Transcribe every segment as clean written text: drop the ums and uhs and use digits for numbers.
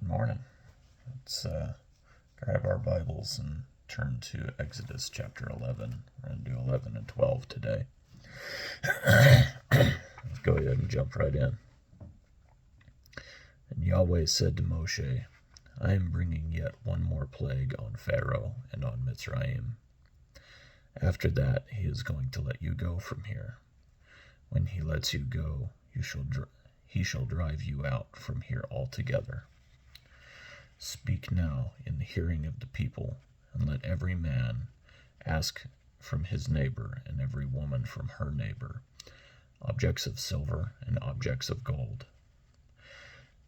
Good morning. Let's grab our Bibles and turn to Exodus chapter 11. We're going to do 11 and 12 today. Let's go ahead and jump right in. And Yahweh said to Moshe, I am bringing yet one more plague on Pharaoh and on Mitzrayim. After that, he is going to let you go from here. When he lets you go, he shall drive you out from here altogether. Speak now in the hearing of the people, and let every man ask from his neighbor, and every woman from her neighbor, objects of silver and objects of gold.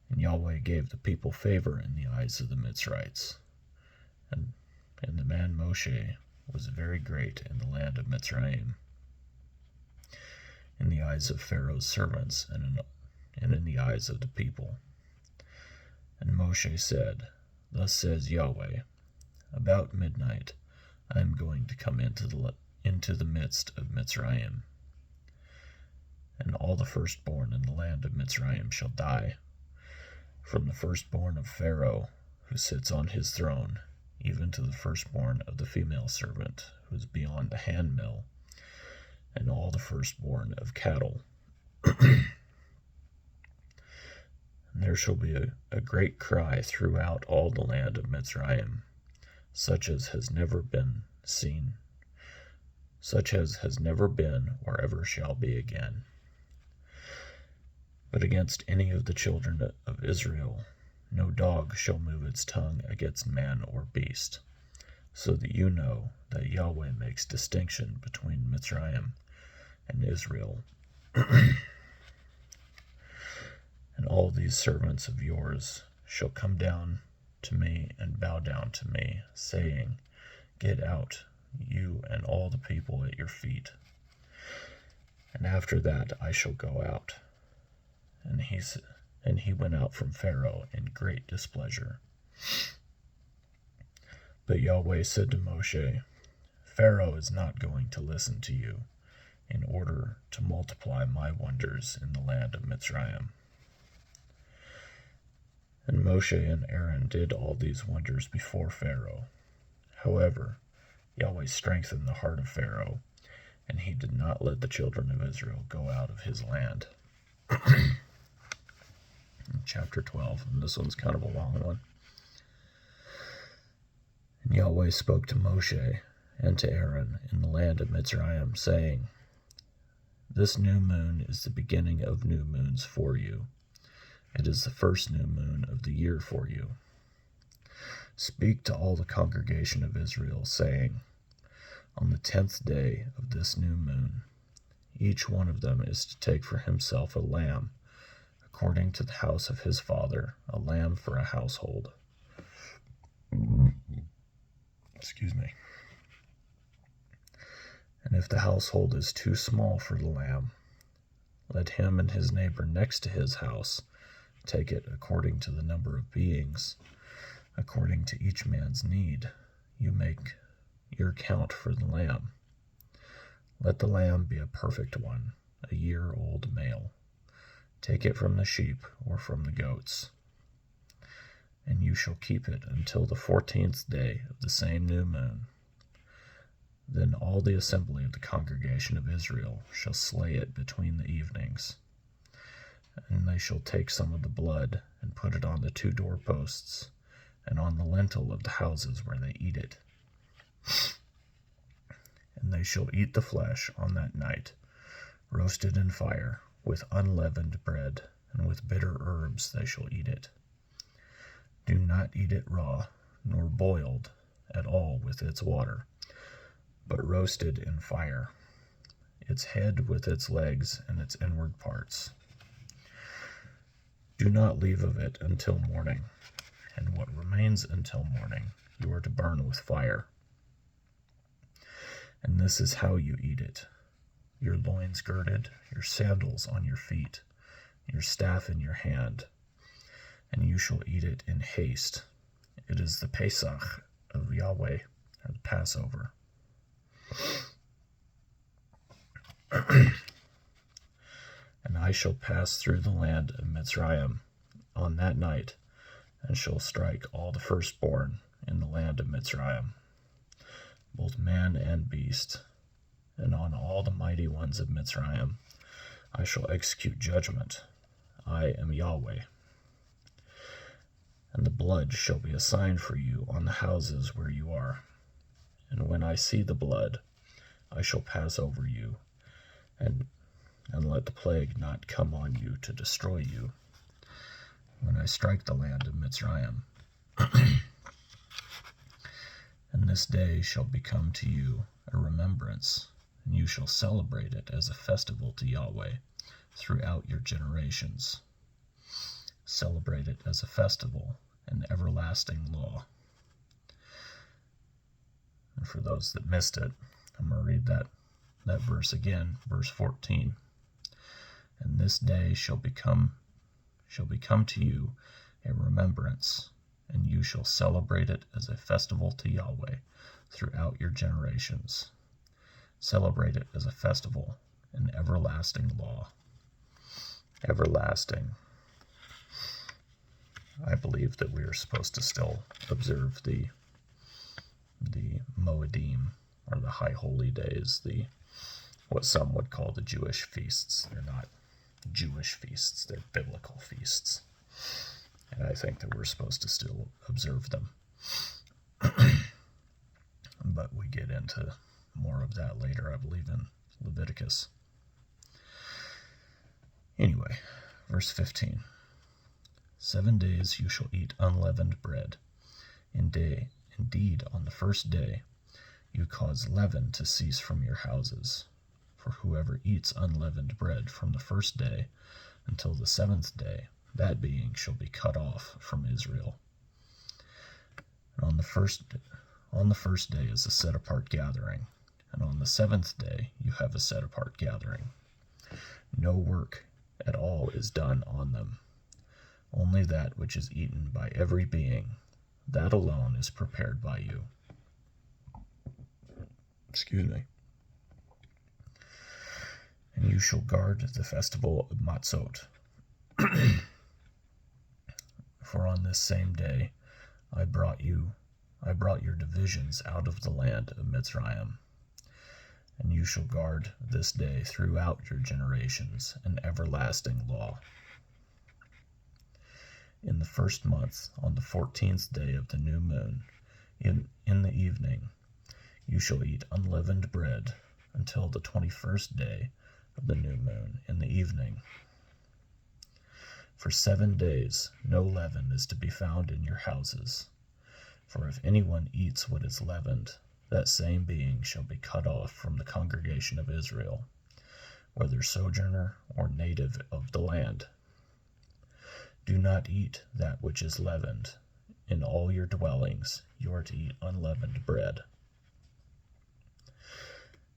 And Yahweh gave the people favor in the eyes of the Mitzrites. And the man Moshe was very great in the land of Mitzrayim, in the eyes of Pharaoh's servants, and in the eyes of the people. And Moshe said, Thus says Yahweh, about midnight I am going to come into the midst of Mitzrayim, and all the firstborn in the land of Mitzrayim shall die, from the firstborn of Pharaoh, who sits on his throne, even to the firstborn of the female servant, who is beyond the handmill, and all the firstborn of cattle. And there shall be a great cry throughout all the land of Mitzrayim, such as has never been seen, such as has never been or ever shall be again. But against any of the children of Israel, no dog shall move its tongue against man or beast, so that you know that Yahweh makes distinction between Mitzrayim and Israel. And all these servants of yours shall come down to me and bow down to me, saying, Get out, you and all the people at your feet. And after that I shall go out. And he went out from Pharaoh in great displeasure. But Yahweh said to Moshe, Pharaoh is not going to listen to you, in order to multiply my wonders in the land of Mitzrayim. And Moshe and Aaron did all these wonders before Pharaoh. However, Yahweh strengthened the heart of Pharaoh, and he did not let the children of Israel go out of his land. Chapter 12, and this one's kind of a long one. And Yahweh spoke to Moshe and to Aaron in the land of Mitzrayim, saying, This new moon is the beginning of new moons for you. It is the first new moon of the year for you. Speak to all the congregation of Israel, saying, On the 10th day of this new moon, each one of them is to take for himself a lamb, according to the house of his father, a lamb for a household. Excuse me. And if the household is too small for the lamb, let him and his neighbor next to his house take it according to the number of beings, according to each man's need. You make your count for the lamb. Let the lamb be a perfect one, a year-old male. Take it from the sheep or from the goats. And you shall keep it until the 14th day of the same new moon. Then all the assembly of the congregation of Israel shall slay it between the evenings. And they shall take some of the blood and put it on the 2 doorposts and on the lintel of the houses where they eat it. And they shall eat the flesh on that night, roasted in fire, with unleavened bread, and with bitter herbs they shall eat it. Do not eat it raw, nor boiled at all with its water, but roasted in fire, its head with its legs and its inward parts. Do not leave of it until morning, and what remains until morning you are to burn with fire. And this is how you eat it: your loins girded, your sandals on your feet, your staff in your hand, and you shall eat it in haste. It is the Pesach of Yahweh, or the Passover. And I shall pass through the land of Mitzrayim on that night, and shall strike all the firstborn in the land of Mitzrayim, both man and beast, and on all the mighty ones of Mitzrayim I shall execute judgment. I am Yahweh. And the blood shall be a sign for you on the houses where you are. And when I see the blood, I shall pass over you, and let the plague not come on you to destroy you, when I strike the land of Mitzrayim. And this day shall become to you a remembrance, and you shall celebrate it as a festival to Yahweh throughout your generations. Celebrate it as a festival, an everlasting law. And for those that missed it, I'm going to read that verse again, verse 14. And this day shall become to you a remembrance, and you shall celebrate it as a festival to Yahweh throughout your generations. Celebrate it as a festival, an everlasting law. Everlasting. I believe that we are supposed to still observe the Moedim, or the high holy days, what some would call the Jewish feasts. They're not Jewish feasts, they're biblical feasts. And I think that we're supposed to still observe them. But we get into more of that later, I believe, in Leviticus. Anyway, verse 15. 7 days you shall eat unleavened bread. Indeed, on the first day you cause leaven to cease from your houses. For whoever eats unleavened bread from the first day until the 7th day, that being shall be cut off from Israel. And on the first day is a set-apart gathering, and on the 7th day you have a set-apart gathering. No work at all is done on them. Only that which is eaten by every being, that alone is prepared by you. Excuse me. And you shall guard the festival of Matzot. For on this same day I brought your divisions out of the land of Mitzrayim. And you shall guard this day throughout your generations, an everlasting law. In the first month, on the 14th day of the new moon, in the evening, you shall eat unleavened bread until the 21st day of the new moon in the evening. For 7 days no leaven is to be found in your houses. For if anyone eats what is leavened, that same being shall be cut off from the congregation of Israel, whether sojourner or native of the land. Do not eat that which is leavened. In all your dwellings you are to eat unleavened bread.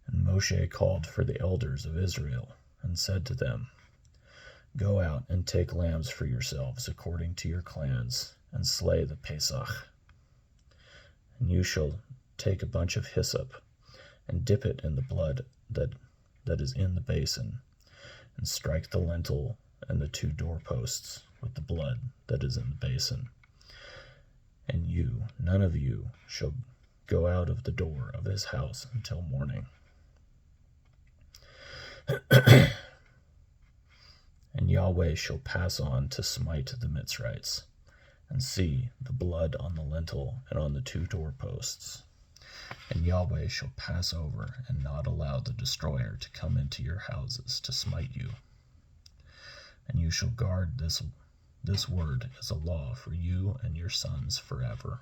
And Moshe called for the elders of Israel, and said to them, Go out and take lambs for yourselves according to your clans, and slay the Pesach. And you shall take a bunch of hyssop, and dip it in the blood that is in the basin, and strike the lintel and the 2 doorposts with the blood that is in the basin. And none of you, shall go out of the door of his house until morning. And Yahweh shall pass on to smite the Mitzrites, and see the blood on the lintel and on the 2 doorposts. And Yahweh shall pass over and not allow the destroyer to come into your houses to smite you. And you shall guard this word as a law for you and your sons forever.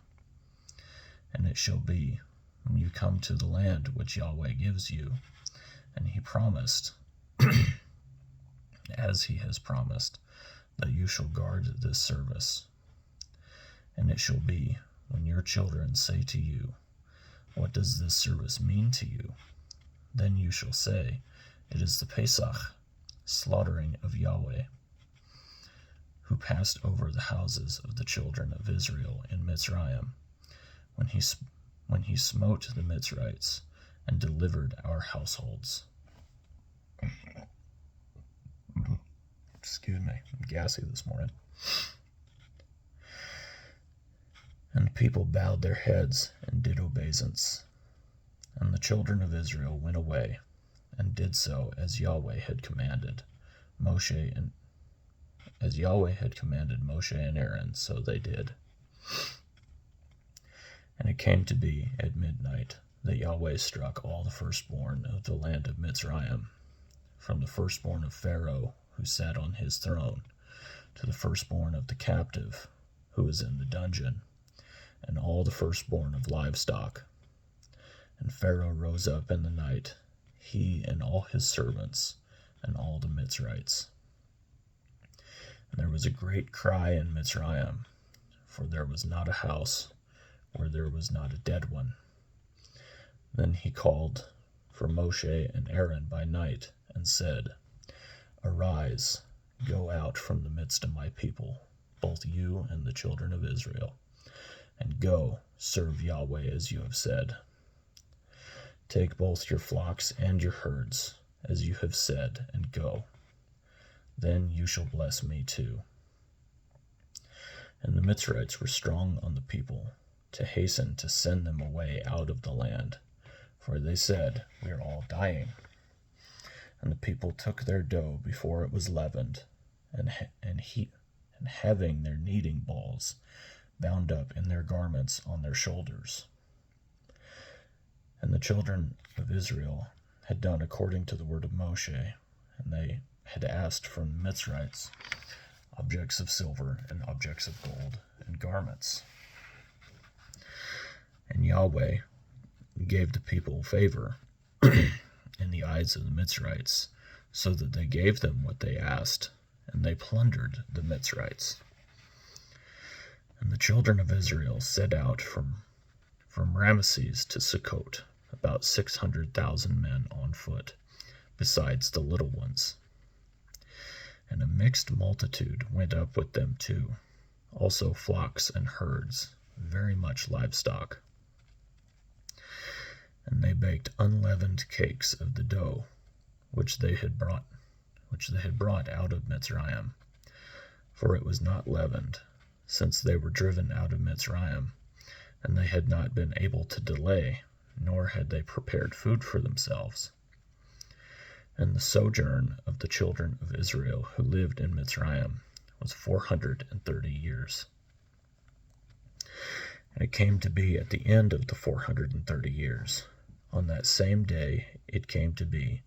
And it shall be, when you come to the land which Yahweh gives you, and he promised, as he has promised, that you shall guard this service. And it shall be, when your children say to you, What does this service mean to you? Then you shall say, It is the Pesach, slaughtering of Yahweh, who passed over the houses of the children of Israel in Mitzrayim, when he smote the Mitzrites and delivered our households. Excuse me, I'm gassy this morning. people bowed their heads and did obeisance. And the children of Israel went away and did so as Yahweh had commanded Moshe and Aaron, so they did. And it came to be at midnight that Yahweh struck all the firstborn of the land of Mitzrayim, from the firstborn of Pharaoh who sat on his throne, to the firstborn of the captive who was in the dungeon, and all the firstborn of livestock. And Pharaoh rose up in the night, he and all his servants, and all the Mitzrites. And there was a great cry in Mitzrayim, for there was not a house where there was not a dead one. Then he called for Moshe and Aaron by night, and said, Arise, go out from the midst of my people, both you and the children of Israel, and go, serve Yahweh as you have said. Take both your flocks and your herds, as you have said, and go. Then you shall bless me too. And the Mitzrites were strong on the people, to hasten to send them away out of the land, for they said, We are all dying. And the people took their dough before it was leavened, and having their kneading bowls bound up in their garments on their shoulders. And the children of Israel had done according to the word of Moshe, and they had asked from the Mitzrites objects of silver and objects of gold and garments. And Yahweh gave the people favor in the eyes of the Mitzrites, so that they gave them what they asked, and they plundered the Mitzrites. And the children of Israel set out from Ramesses to Sukkot, about 600,000 men on foot, besides the little ones. And a mixed multitude went up with them too, also flocks and herds, very much livestock. And they baked unleavened cakes of the dough which they had brought out of Mitzrayim, for it was not leavened, since they were driven out of Mitzrayim, and they had not been able to delay, nor had they prepared food for themselves. And the sojourn of the children of Israel who lived in Mitzrayim was 430 years. And it came to be at the end of the 430 years, on that same day it came to be,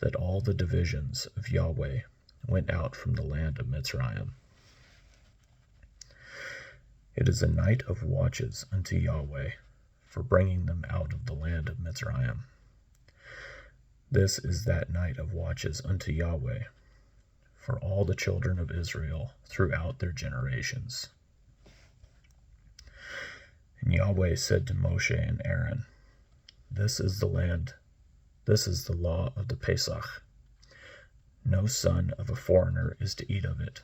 that all the divisions of Yahweh went out from the land of Mitzrayim. It is a night of watches unto Yahweh, for bringing them out of the land of Mitzrayim. This is that night of watches unto Yahweh, for all the children of Israel throughout their generations. And Yahweh said to Moshe and Aaron, This is the land, this is the law of the Pesach. No son of a foreigner is to eat of it,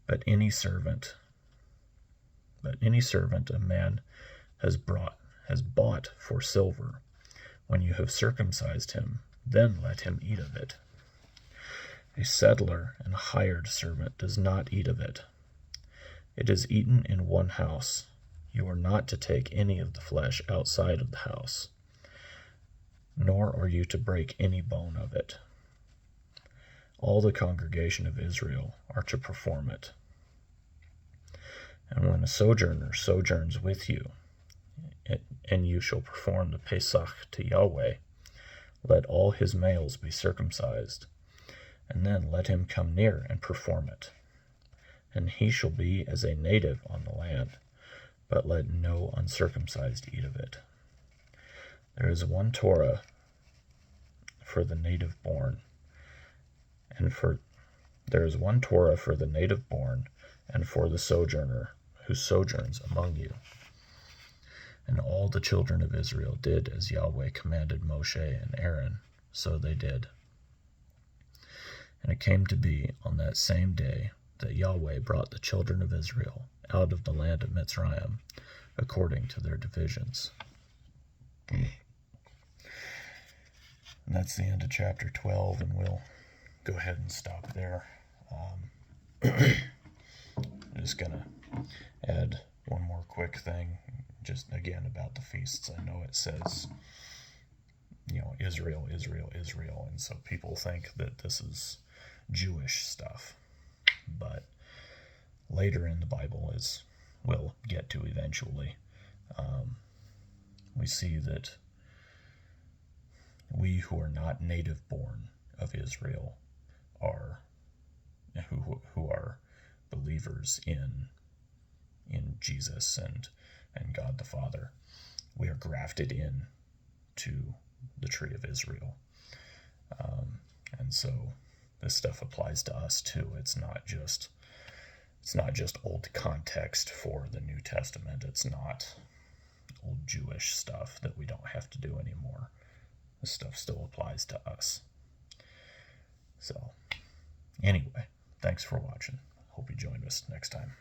but any servant a man has bought for silver. When you have circumcised him, then let him eat of it. A settler and a hired servant does not eat of it. It is eaten in one house. You are not to take any of the flesh outside of the house, nor are you to break any bone of it. All the congregation of Israel are to perform it. And when a sojourner sojourns with you, and you shall perform the Pesach to Yahweh, let all his males be circumcised, and then let him come near and perform it. And he shall be as a native on the land, but let no uncircumcised eat of it. There is one Torah for the native born, and for the sojourner who sojourns among you. And all the children of Israel did as Yahweh commanded Moshe and Aaron, so they did. And it came to be on that same day that Yahweh brought the children of Israel out of the land of Mitzrayim, according to their divisions. And that's the end of chapter 12, and we'll go ahead and stop there. I'm just going to add One more quick thing, just again about the feasts. I know it says, Israel, Israel, Israel, and so people think that this is Jewish stuff. But later in the Bible, as we'll get to eventually, we see that we who are not native born of Israel are who are believers in Jesus and God the Father. We are grafted in to the tree of Israel, and so this stuff applies to us too. It's not just old context for the New Testament. It's not old Jewish stuff that we don't have to do anymore. This stuff still applies to us. So, anyway, thanks for watching. Hope you join us next time.